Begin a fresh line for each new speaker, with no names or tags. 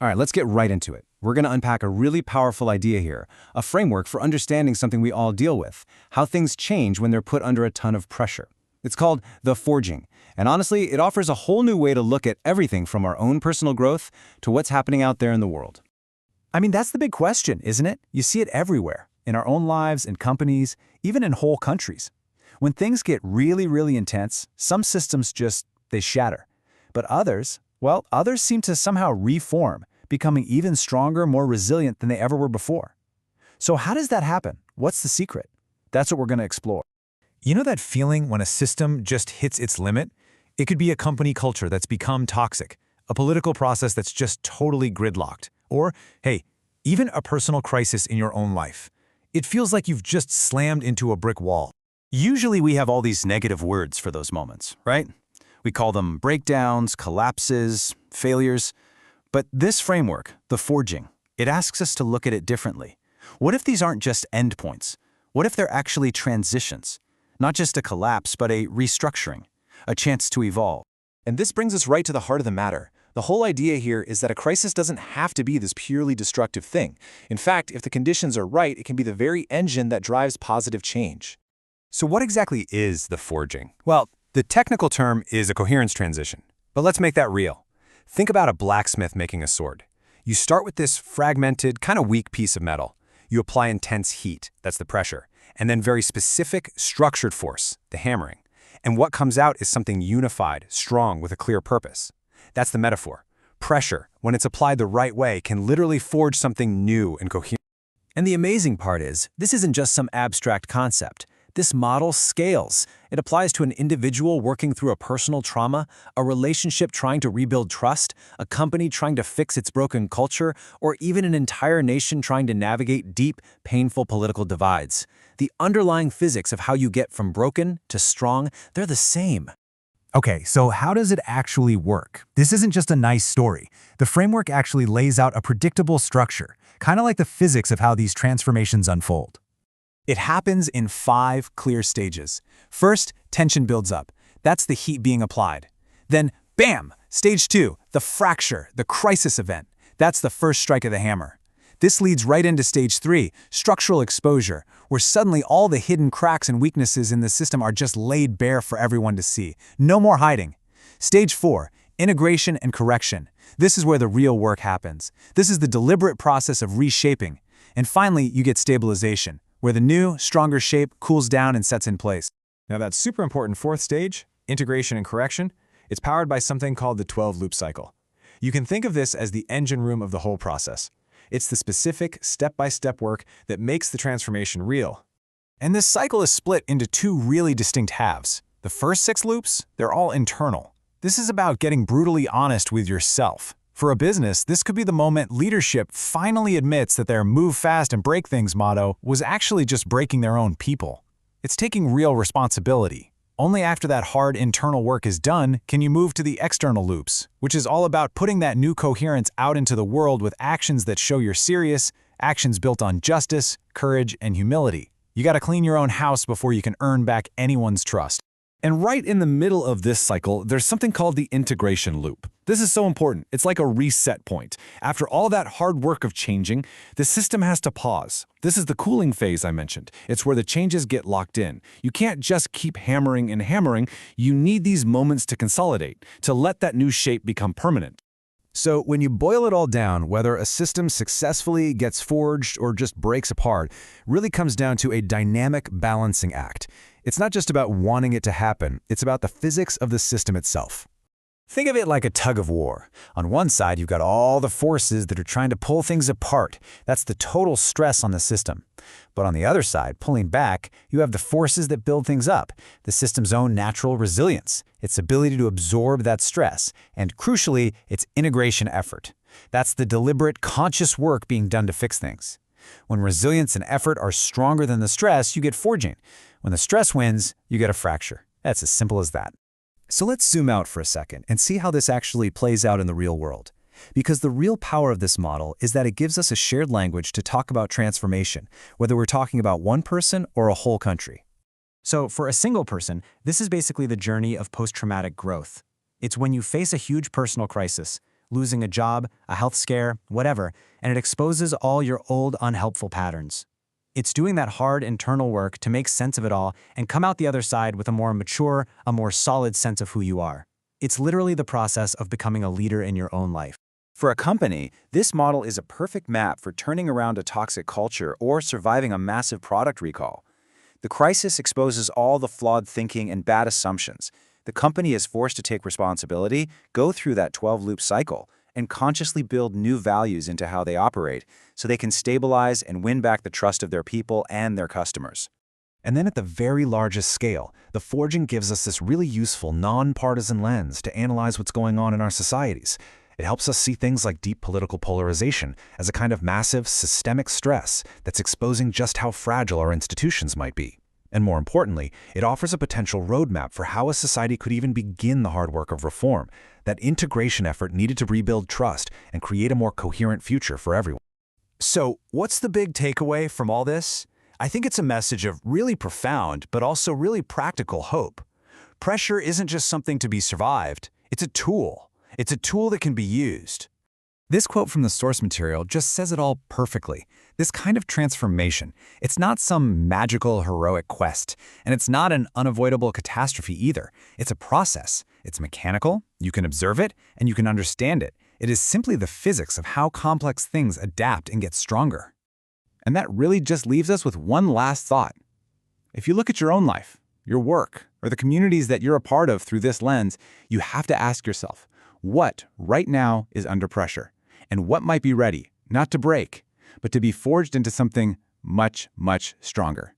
All right, let's get right into it. We're going to unpack a really powerful idea here, a framework for understanding something we all deal with, how things change when they're put under a ton of pressure. It's called the forging, and honestly, it offers a whole new way to look at everything from our own personal growth to what's happening out there in the world.
I mean, that's the big question, isn't it? You see it everywhere, in our own lives, in companies, even in whole countries. When things get really, really intense, some systems they shatter. But others seem to somehow reform, becoming even stronger, more resilient than they ever were before. So how does that happen? What's the secret? That's what we're going to explore. You know that feeling when a system just hits its limit? It could be a company culture that's become toxic, a political process that's just totally gridlocked, or, hey, even a personal crisis in your own life. It feels like you've just slammed into a brick wall.
Usually we have all these negative words for those moments, right? We call them breakdowns, collapses, failures. But this framework, the forging, it asks us to look at it differently. What if these aren't just endpoints? What if they're actually transitions? Not just a collapse, but a restructuring, a chance to evolve.
And this brings us right to the heart of the matter. The whole idea here is that a crisis doesn't have to be this purely destructive thing. In fact, if the conditions are right, it can be the very engine that drives positive change.
So what exactly is the forging? Well, the technical term is a coherence transition, but let's make that real. Think about a blacksmith making a sword. You start with this fragmented, kind of weak piece of metal. You apply intense heat, that's the pressure, and then very specific, structured force, the hammering. And what comes out is something unified, strong, with a clear purpose. That's the metaphor. Pressure, when it's applied the right way, can literally forge something new and coherent.
And the amazing part is, this isn't just some abstract concept. This model scales. It applies to an individual working through a personal trauma, a relationship trying to rebuild trust, a company trying to fix its broken culture, or even an entire nation trying to navigate deep, painful political divides. The underlying physics of how you get from broken to strong, they're the same.
Okay, so how does it actually work? This isn't just a nice story. The framework actually lays out a predictable structure, kind of like the physics of how these transformations unfold.
It happens in 5 clear stages. First, tension builds up. That's the heat being applied. Then, bam! Stage 2, the fracture, the crisis event. That's the first strike of the hammer. This leads right into stage 3, structural exposure, where suddenly all the hidden cracks and weaknesses in the system are just laid bare for everyone to see. No more hiding. Stage 4, integration and correction. This is where the real work happens. This is the deliberate process of reshaping. And finally, you get stabilization, where the new, stronger shape cools down and sets in place.
Now that super important 4th stage, integration and correction, it's powered by something called the 12-loop cycle. You can think of this as the engine room of the whole process. It's the specific, step-by-step work that makes the transformation real.
And this cycle is split into 2 really distinct halves. The first 6 loops, they're all internal. This is about getting brutally honest with yourself. For a business, this could be the moment leadership finally admits that their move fast and break things motto was actually just breaking their own people. It's taking real responsibility. Only after that hard internal work is done can you move to the external loops, which is all about putting that new coherence out into the world with actions that show you're serious, actions built on justice, courage, and humility. You gotta clean your own house before you can earn back anyone's trust.
And right in the middle of this cycle, there's something called the integration loop. This is so important. It's like a reset point. After all that hard work of changing, the system has to pause. This is the cooling phase I mentioned. It's where the changes get locked in. You can't just keep hammering and hammering. You need these moments to consolidate, to let that new shape become permanent. So when you boil it all down, whether a system successfully gets forged or just breaks apart, really comes down to a dynamic balancing act. It's not just about wanting it to happen, it's about the physics of the system itself.
Think of it like a tug of war. On one side, you've got all the forces that are trying to pull things apart. That's the total stress on the system. But on the other side, pulling back, you have the forces that build things up, the system's own natural resilience, its ability to absorb that stress, and crucially, its integration effort. That's the deliberate, conscious work being done to fix things. When resilience and effort are stronger than the stress, you get forging. When the stress wins, you get a fracture. That's as simple as that. So let's zoom out for a second and see how this actually plays out in the real world. Because the real power of this model is that it gives us a shared language to talk about transformation, whether we're talking about one person or a whole country. So for a single person, this is basically the journey of post-traumatic growth. It's when you face a huge personal crisis, losing a job, a health scare, whatever, and it exposes all your old unhelpful patterns. It's doing that hard internal work to make sense of it all and come out the other side with a more mature, a more solid sense of who you are. It's literally the process of becoming a leader in your own life.
For a company, this model is a perfect map for turning around a toxic culture or surviving a massive product recall. The crisis exposes all the flawed thinking and bad assumptions. The company is forced to take responsibility, go through that 12-loop cycle, and consciously build new values into how they operate so they can stabilize and win back the trust of their people and their customers.
And then at the very largest scale, the forging gives us this really useful non-partisan lens to analyze what's going on in our societies. It helps us see things like deep political polarization as a kind of massive systemic stress that's exposing just how fragile our institutions might be. And more importantly, it offers a potential roadmap for how a society could even begin the hard work of reform, that integration effort needed to rebuild trust and create a more coherent future for everyone.
So, what's the big takeaway from all this? I think it's a message of really profound, but also really practical hope. Pressure isn't just something to be survived, it's a tool. It's a tool that can be used.
This quote from the source material just says it all perfectly. This kind of transformation, it's not some magical, heroic quest, and it's not an unavoidable catastrophe either. It's a process. It's mechanical, you can observe it, and you can understand it. It is simply the physics of how complex things adapt and get stronger. And that really just leaves us with one last thought. If you look at your own life, your work, or the communities that you're a part of through this lens, you have to ask yourself, what right now is under pressure? And what might be ready, not to break, but to be forged into something much, much stronger?